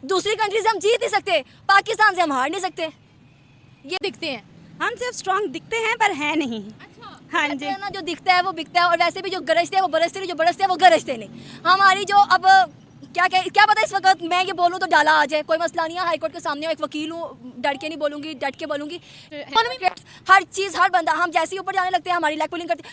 दूसरी कंट्री से हम जीत नहीं सकते, पाकिस्तान से हम हार नहीं सकते। ये दिखते हैं। हम सिर्फ स्ट्रांग दिखते हैं पर है नहीं। अच्छा। हाँ कहते जी, हैं ना, जो दिखता है वो बिकता है, और वैसे भी जो गरजते हैं वो बरसते नहीं, जो बरसते हैं वो गरजते नहीं। हमारी जो अब क्या पता इस वक्त मैं ये बोलूँ तो डाला आ जाए, कोई मसला नहीं है। हाई कोर्ट के सामने मैं एक वकील हूँ, डर के नहीं बोलूंगी, डट के बोलूंगी। हर चीज़, हर बंदा, हम जैसे ही ऊपर जाने लगते हैं हमारी लेग पुलिंग करते,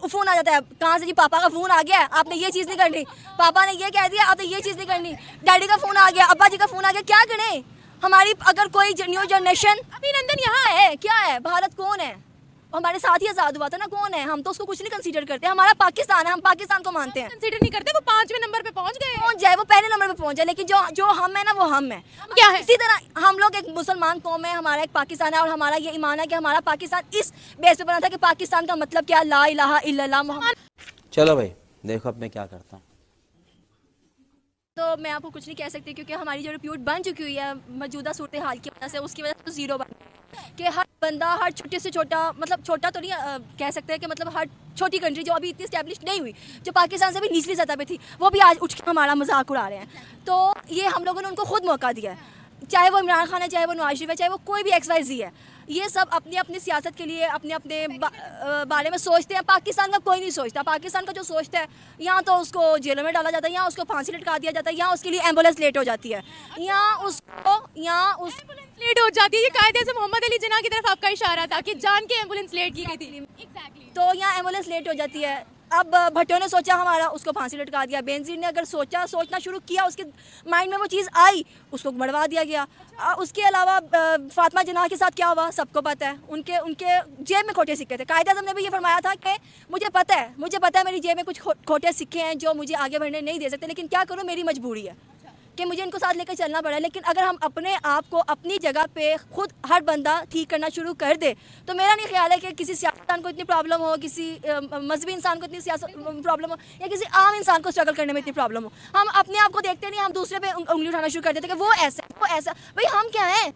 फ़ोन आ जाता है कहाँ से जी, पापा का फ़ोन आ गया है, आपने ये चीज़ नहीं करनी, पापा ने ये कह दिया आपने ये चीज़ नहीं करनी, डैडी का फ़ोन आ गया, अब्बा जी का फ़ोन आ गया। क्या करें? हमारी अगर कोई न्यू जनरेशन, अभिनंदन यहाँ है क्या है, भारत कौन है? हमारे साथ ही आज़ाद हुआ था ना, कौन है? हम तो उसको कुछ नहीं कंसीडर करते, हमारा पाकिस्तान है, हम पाकिस्तान को मानते हैं। कंसीडर नहीं करते, वो 5वें नंबर पे पहुंच गए। पहुंच जाए, वो पहले नंबर पे पहुंच जाए, लेकिन जो हम है ना वो हम है। क्या है? इसी तरह हम लोग एक मुसलमान कौम है, हमारा एक पाकिस्तान है, और हमारा ये ईमान है कि हमारा पाकिस्तान इस बेस पे बना था कि पाकिस्तान का मतलब क्या, ला इलाहा इल्लल्लाह मुहम्मद। चलो भाई देखो अब मैं क्या करता हूँ। तो मैं आपको कुछ नहीं कह सकती, क्योंकि हमारी जो रिप्यूट बन चुकी हुई है मौजूदा सूरत हाल की वजह से, उसकी वजह से तो ज़ीरो बन कि हर बंदा, हर छोटे से छोटा, मतलब छोटा तो नहीं कह सकते हैं कि मतलब हर छोटी कंट्री जो अभी इतनी स्टैब्लिश नहीं हुई, जो पाकिस्तान से भी निचली सतह पे थी, वो भी आज उठ के हमारा मजाक उड़ा रहे हैं। तो ये हम लोगों ने उनको खुद मौका दिया है, चाहे वो इमरान खान है, चाहे वो नवाज शरीफ है, चाहे वो कोई भी XYZ है। ये सब अपनी अपनी सियासत के लिए अपने अपने बारे में सोचते हैं। पाकिस्तान का कोई नहीं सोचता। पाकिस्तान का जो सोचता है, यहाँ तो उसको जेलों में डाला जाता है, यहाँ उसको फांसी लटका दिया जाता है, यहाँ उसके लिए एम्बुलेंस लेट हो जाती है, यहाँ उस लेट हो जाती है। ये कायदे से मोहम्मद अली जिन्ना की तरफ आपका इशारा था कि जान के एम्बुलेंस लेट की गई थी। Exactly. तो यहाँ एम्बुलेंस लेट हो जाती है। अब भट्टो ने सोचा हमारा, उसको फांसी लटका दिया। बेनजीर ने अगर सोचना शुरू किया, उसके माइंड में वो चीज़ आई, उसको मरवा दिया गया। उसके अलावा फातिमा जनाह के साथ क्या हुआ सबको पता है। उनके जेब में खोटे सिक्के थे। कायद आज़म ने भी ये फरमाया था कि मुझे पता है मेरी जेब में कुछ खोटे सिक्के हैं जो मुझे आगे बढ़ने नहीं दे सकते, लेकिन क्या करूँ, मेरी मजबूरी है कि मुझे इनको साथ लेकर चलना पड़ा। लेकिन अगर हम अपने आप को अपनी जगह पे खुद हर बंदा ठीक करना शुरू कर दे, तो मेरा नहीं ख्याल है कि किसी सियासतदान को इतनी प्रॉब्लम हो, किसी मजहबी इंसान को इतनी प्रॉब्लम हो, या किसी आम इंसान को स्ट्रगल करने में इतनी प्रॉब्लम हो। हम अपने आप को देखते नहीं, हम दूसरे पे उंगली उठाना शुरू कर देते कि वो ऐसा। भाई हम क्या हैं?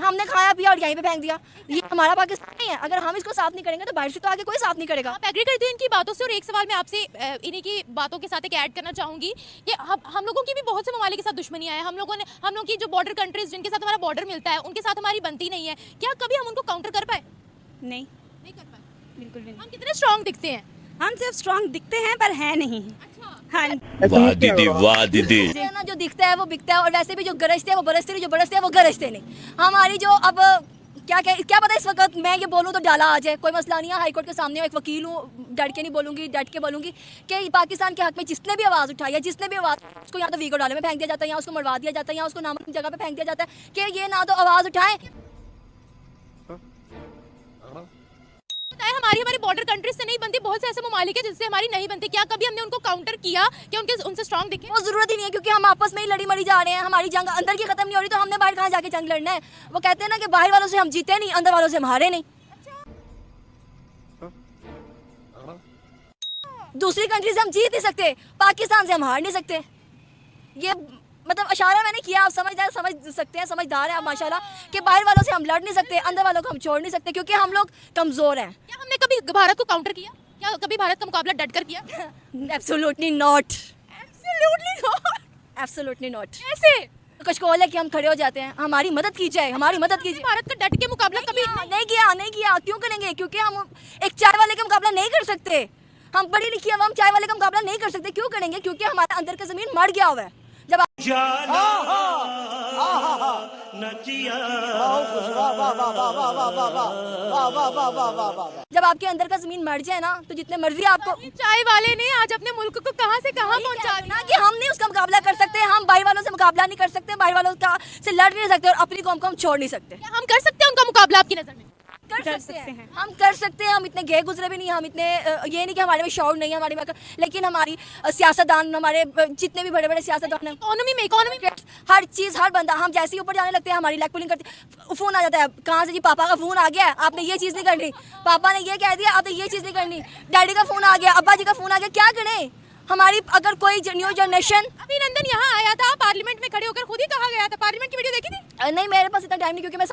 हमने खाया पिया और यहीं पे फेंक दिया। ये हमारा पाकिस्तान नहीं है। अगर हम इसको साफ नहीं करेंगे तो बाहर से तो आगे कोई साफ नहीं करेगा। आप एग्री करते हैं इनकी बातों से? और एक सवाल मैं आपसे इन्हीं की बातों के साथ एक ऐड करना चाहूंगी कि हम लोगों की भी बहुत से ममालिक के साथ दुश्मनी है। हम लोगों की जो बॉर्डर कंट्रीज जिनके साथ हमारा बॉर्डर मिलता है, उनके साथ हमारी बनती नहीं है। क्या कभी हम उनको काउंटर कर पाए? नहीं, कर पाए। बिल्कुल भी नहीं। हम कितने स्ट्रांग दिखते हैं? हम सिर्फ स्ट्रांग दिखते हैं पर है नहीं। अच्छा। हाँ, वाह दीदी, वाह दीदी। ना, जो दिखता है वो बिकता है, और वैसे भी जो गरजते हैं वो बरसते नहीं, जो बरसते हैं वो गरजते नहीं। हमारी जो अब क्या पता इस वक्त मैं ये बोलूँ तो डाला आ जाए, कोई मसला नहीं है। हाई कोर्ट के सामने मैं एक वकील हूँ, डट के नहीं बोलूँगी, डट के बोलूँगी कि पाकिस्तान के हक में जिसने भी आवाज़ उठाई है, जिसने भी आवाज़, उसको यहाँ तो वीगो डाले में फेंक दिया जाता है, यहाँ उसको मरवा दिया जाता है, यहाँ उसको नामुमकिन जगह पे फेंक दिया जाता है कि ये ना तो आवाज़ उठाएं। हमारी बॉर्डर कंट्रीज से नहीं बनती, बहुत से ऐसे ममालिक है जिससे हमारी नहीं बनती। क्या कभी हमने उनको काउंटर किया कि उनसे स्ट्रांग दिखे? वो जरूरत ही नहीं है, क्योंकि हम आपस में ही लड़ी मरी जा रहे हैं। हमारी जंग अंदर की खत्म नहीं हो रही, तो हमने बाहर कहाँ जाके जंग लड़ना है? वो कहते हैं ना कि बाहर वालों से हम जीते नहीं, अंदर वालों से हम हारे नहीं। दूसरी कंट्री से हम जीत नहीं सकते, पाकिस्तान से हम हार नहीं सकते। ये मतलब इशारा मैंने किया, आप समझ सकते हैं, समझदार है आप माशाल्लाह, कि बाहर वालों से हम लड़ नहीं सकते, अंदर वालों को हम छोड़ नहीं सकते, क्योंकि हम लोग कमज़ोर हैं। क्या हमने कभी भारत को काउंटर किया? क्या कभी भारत का मुकाबला डट कर किया? Absolutely not, absolutely not. कैसे? कशकोल है कि हम खड़े हो जाते हैं, हमारी मदद कीजिए। भारत का डट के मुकाबला कभी नहीं किया। क्यों करेंगे? क्योंकि हम एक चाय वाले का मुकाबला नहीं कर सकते। हम पढ़ी लिखी हम चाय वाले का मुकाबला नहीं कर सकते। क्यों करेंगे? क्योंकि हमारा अंदर का जमीन मर गया हुआ है। जब आपके अंदर का जमीन मर जाए ना, तो जितने मर्जी आपको, चाय वाले ने आज अपने मुल्क को कहां से कहां पहुंचा दिया कि हम नहीं उसका मुकाबला कर सकते, हम बाहर वालों से मुकाबला नहीं कर सकते, बाहर वालों से लड़ नहीं सकते, और अपनी कौम को हम छोड़ नहीं सकते। हम कर सकते हैं उनका मुकाबला आपकी नजर में? कर सकते हैं, हम कर सकते हैं। हम इतने गए गुजरे भी नहीं, हम इतने ये नहीं कि हमारे में शौक नहीं है हमारे में, लेकिन हमारी सियासतदान, हमारे जितने भी बड़े बड़े सियासतदान हैं, इकोनॉमी में हर चीज़, हर बंदा, हम जैसे ही ऊपर जाने लगते हैं हमारी लेग पुलिंग करते, फ़ोन आ जाता है कहाँ से जी, पापा का फ़ोन आ गया है, आपने ये चीज़ नहीं करनी, पापा ने ये कह दिया आपने ये चीज़ नहीं करनी, डैडी का फ़ोन आ गया, अब्बा जी का फ़ोन आ गया। क्या करें? हमारी अगर कोई न्यू जनरेशन, अभिनंदन यहाँ आया था, पार्लियामेंट में खड़े होकर खुद ही कहा गया था, पार्लियामेंट की वीडियो देखी थी? नहीं, मेरे पास इतना टाइम नहीं, क्योंकि मैं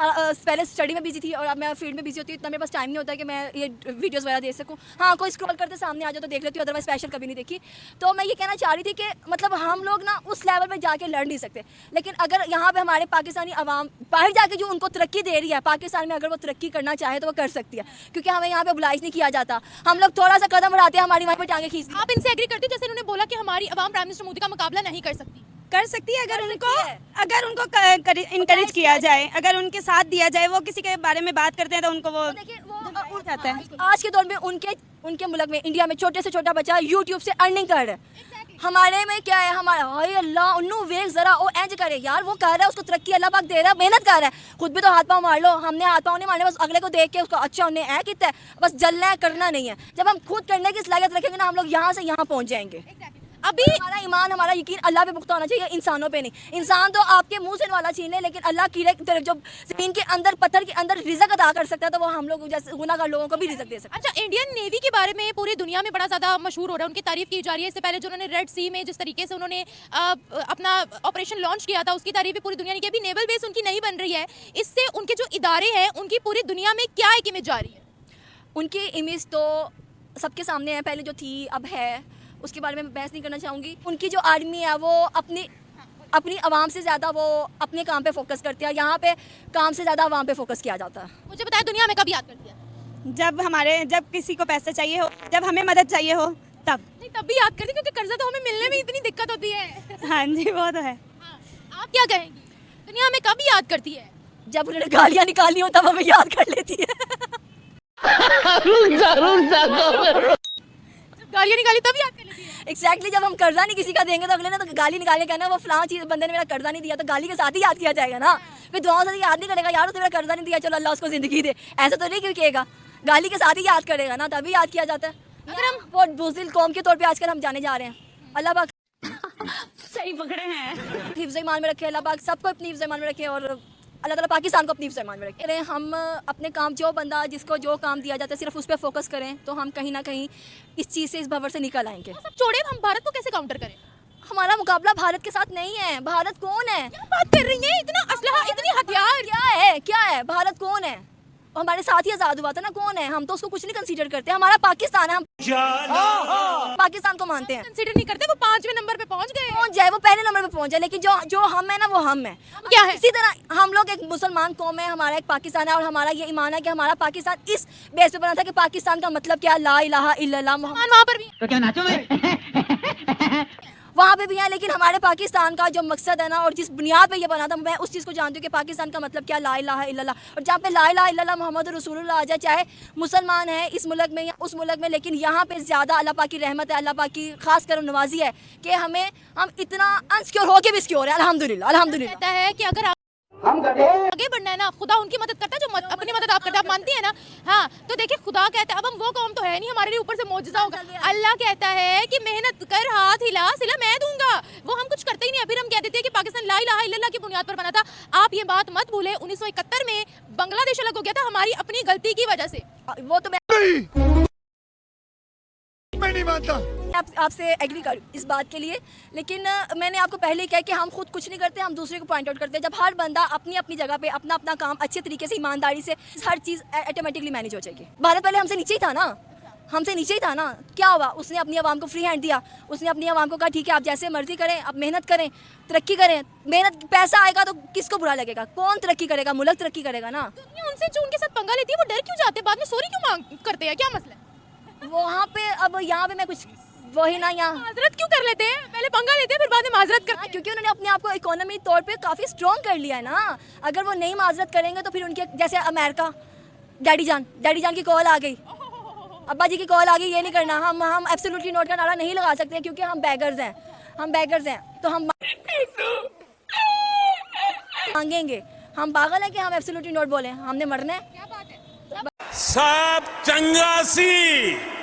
पहले स्टडी में बिजी थी और अब मैं फील्ड में बिजी होती हूँ, इतना मेरे पास टाइम नहीं होता कि मैं ये वीडियोस वगैरह देख सकूँ। हाँ, कोई स्क्रॉल करते सामने आ जाए तो देख लेती हूँ, अदरवाइज स्पेशल कभी नहीं देखी। तो मैं ये कहना चाह रही थी कि मतलब हम लोग ना उस लेवल पर जाके लड़ नहीं सकते, लेकिन अगर यहाँ पर हमारे पाकिस्तानी अवाम बाहर जाके जो उनको तरक्की दे रही है, पाकिस्तान में अगर वो तरक्की करना चाहे तो वो कर सकती है, क्योंकि हमें यहाँ पर oblige नहीं किया जाता। हम लोग थोड़ा सा कदम बढ़ाते हैं, हमारी वहाँ पर टांगे खींचती हैं। आप इनसे एग्री करते हो जैसे उन्होंने बोला कि हमारी अवाम प्राइम मिनिस्टर मोदी का मुकाबला नहीं कर सकती? कर सकती है अगर उनको इनकरेज किया जाए, अगर उनके साथ दिया जाए। वो किसी के बारे में बात करते हैं तो उनको वो देखिए, हो जाता है। आज के दौर में उनके मुल्क में, इंडिया में छोटे से छोटा बच्चा यूट्यूब से अर्निंग कर रहा है। हमारे में क्या है, हमारा हाय अल्लाह उन्नू वेख जरा ओ एंज करे यार, वो कर रहा है, उसको तरक्की अल्लाह पाक दे रहा है, मेहनत कर रहा है। खुद भी तो हाथ पाँव मार लो, हमने हाथ पाँव नहीं मारने, बस अगले को देख के उसको अच्छा उन्हें है कितना है, बस जलना है, करना नहीं है। जब हम खुद करने की सलाहियत रखेंगे ना, हम लोग यहाँ से यहाँ पहुँच जाएंगे। अभी हमारा ईमान, हमारा यकीन अल्लाह पे पुख्ता होना चाहिए, इंसानों पे नहीं। इंसान तो आपके मुंह से वाला छीन ले, लेकिन अल्लाह कीड़े की तरफ जो जमीन के अंदर, पत्थर के अंदर रिज़्क अदा कर सकता है, तो वो हम लोग जैसे गुनाहगार लोगों को भी रिज़्क दे सकता है। अच्छा, इंडियन नेवी के बारे में पूरी दुनिया में बड़ा ज़्यादा मशहूर हो रहा है, उनकी तारीफ की जा रही है। इससे पहले जो उन्होंने रेड सी में जिस तरीके से उन्होंने अपना ऑपरेशन लॉन्च किया था, उसकी तारीफ भी पूरी दुनिया ने की। अभी नेवल बेस उनकी नहीं बन रही है, इससे उनके जो इदारे हैं उनकी पूरी दुनिया में क्या एक इमेज जा रही है? उनकी इमेज तो सबके सामने है, पहले जो थी अब है, उसके बारे में मैं बहस नहीं करना चाहूँगी। उनकी जो आर्मी है वो अपनी आवाम से ज़्यादा वो अपने काम पे फोकस करती है, यहाँ पे काम से ज़्यादा आवाम पे फोकस किया जाता है। मुझे बताया, दुनिया में कब याद करती है? जब किसी को पैसा चाहिए हो, जब हमें मदद चाहिए हो, तब। नहीं, तब भी याद करती, क्योंकि कर्जा तो हमें मिलने में इतनी दिक्कत होती है। हाँ जी, वो तो है। हाँ, आप क्या कहेंगी, दुनिया में कब याद करती है? जब उन्होंने गालियाँ निकाली हो तब हमें याद कर लेती है। गालियाँ निकाली तब याद कर लेती है? एग्जैक्टली, जब हम कर्जा नहीं किसी का देंगे तो अगले ने तो गाली निकाल के कहना वो फलां चीज़ बंदे ने मेरा कर्जा नहीं दिया, तो गाली के साथ ही याद किया जाएगा ना। फिर दुआओं से याद नहीं करेगा, यार उसने मेरा कर्जा नहीं दिया, चलो अल्लाह उसको ज़िंदगी दे, ऐसा तो नहीं कहेगा। गाली के साथ ही याद करेगा ना, तभी याद किया जाता है। अगर हम बहुत बुज़दिल कौम के तौर पर आजकल हम जाने जा रहे हैं, अल्लाह पाक सही पकड़े हैं। हिफ्ज़ ईमान में रखे, अल्लाह पाक सबको अपनी हिफ्ज़ ईमान में रखे, और अल्लाह ताला पाकिस्तान को अपनी हिफ्ज़ ईमान में रखे। हम अपने काम, जो बंदा जिसको जो काम दिया जाता है सिर्फ उस पर फोकस करें, तो हम कहीं ना कहीं इस चीज़ से, इस भंवर से निकल आएंगे। सब छोड़े, हम भारत को कैसे काउंटर करें? हमारा मुकाबला भारत के साथ नहीं है। भारत कौन है? क्या बात कर रही है, इतना असलहा, इतनी हथियार। क्या है भारत कौन है? हमारे साथ ही आज़ाद हुआ था ना, कौन है? हम तो उसको कुछ नहीं कंसीडर करते, हमारा पाकिस्तान है, हम पाकिस्तान को मानते हैं। कंसीडर नहीं करते, वो 5वें नंबर पे पहुंच गए। पहुंच जाए, वो पहले नंबर पे पहुंच जाए, लेकिन जो हम है ना, वो हम है। क्या है? इसी तरह हम लोग एक मुसलमान कौम है, हमारा एक पाकिस्तान है, और हमारा ये ईमान है कि हमारा पाकिस्तान इस बेस पे बना था कि पाकिस्तान का मतलब क्या, ला इलाहा इल्लल्लाह मुहम्मद। वहाँ पर भी तो क्या नाचो मैं? वहाँ पे भी है, लेकिन हमारे पाकिस्तान का जो मकसद है ना, और जिस बुनियाद पे ये बना था, मैं उस चीज़ को जानती हूँ कि पाकिस्तान का मतलब क्या, ला इलाहा इल्लल्लाह। और जहाँ पे ला इलाहा इल्लल्लाह मुहम्मद रसूलुल्लाह आ जाए, चाहे मुसलमान है इस मुल्क में या उस मुल्क में, लेकिन यहाँ पे ज़्यादा अल्लाह पाक की रहमत है, अल्लाह पाक की खास कर नवाजी है कि हम इतना अनसिक्योर होके भी सिक्योर है, अल्हम्दुलिल्लाह अल्हम्दुलिल्लाह। कहता है कि अगर आगे बढ़ना है ना, खुदा उनकी मदद करता है जो अपनी मदद आप करते हैं, आप मानती है ना? हाँ, तो देखिए, खुदा कहता है, अब हम वो कौम तो है नहीं, हमारे लिए ऊपर से मौजज़ा होगा। अल्लाह कहता है कि मेहनत कर, हाथ हिला, सिला मैं दूंगा। वो हम कुछ करते ही नहीं है, फिर हम कह देते हैं कि पाकिस्तान ला इलाहा इल्लल्लाह की बुनियाद पर बना था। आप ये बात मत भूलें, 1971 में बांग्लादेश अलग हो गया था हमारी अपनी गलती की वजह से। वो तो मैं नहीं मानता। आपसे एग्री करूँ इस बात के लिए, लेकिन मैंने आपको पहले ही कहा कि हम खुद कुछ नहीं करते, हम दूसरे को पॉइंट आउट करते हैं। जब हर बंदा अपनी अपनी जगह पे अपना काम अच्छे तरीके से, ईमानदारी से, हर चीज़ ऑटोमेटिकली मैनेज हो जाएगी। भारत पहले हमसे नीचे ही था ना, क्या हुआ? उसने अपनी आवाम को फ्री हैंड दिया, उसने अपनी आवाम को कहा ठीक है आप जैसे मर्जी करें, आप मेहनत करें, तरक्की करें। मेहनत, पैसा आएगा तो किसको बुरा लगेगा? कौन तरक्की करेगा? मुल्क तरक्की करेगा ना। दुनिया उनसे जो उनके साथ पंगा लेती है, वो डर क्यों जाते हैं? बाद में सॉरी क्यों मांग करते हैं? क्या मसला है? वहाँ पे अब यहाँ पे मैं कुछ वही ना, यहाँ माजरत क्यों कर लेते हैं? पहले पंगा लेते हैं, फिर बाद में माजरत करते हैं। क्योंकि उन्होंने अपने आप को इकोनॉमी तौर पे काफ़ी स्ट्रॉन्ग कर लिया है ना। अगर वो नहीं माजरत करेंगे तो फिर उनके, जैसे अमेरिका, डैडी जान की कॉल आ गई, अब्बा जी की कॉल आ गई, ये नहीं करना। हम एब्सोल्युटली नोट का नारा नहीं लगा सकते क्योंकि हम बैगर्स हैं, तो हम मांगेंगे। हम पागल हैं कि हम एब्सोल्युटली नोट बोलें? हमने मरना है। क्या बात है? सब चंगासी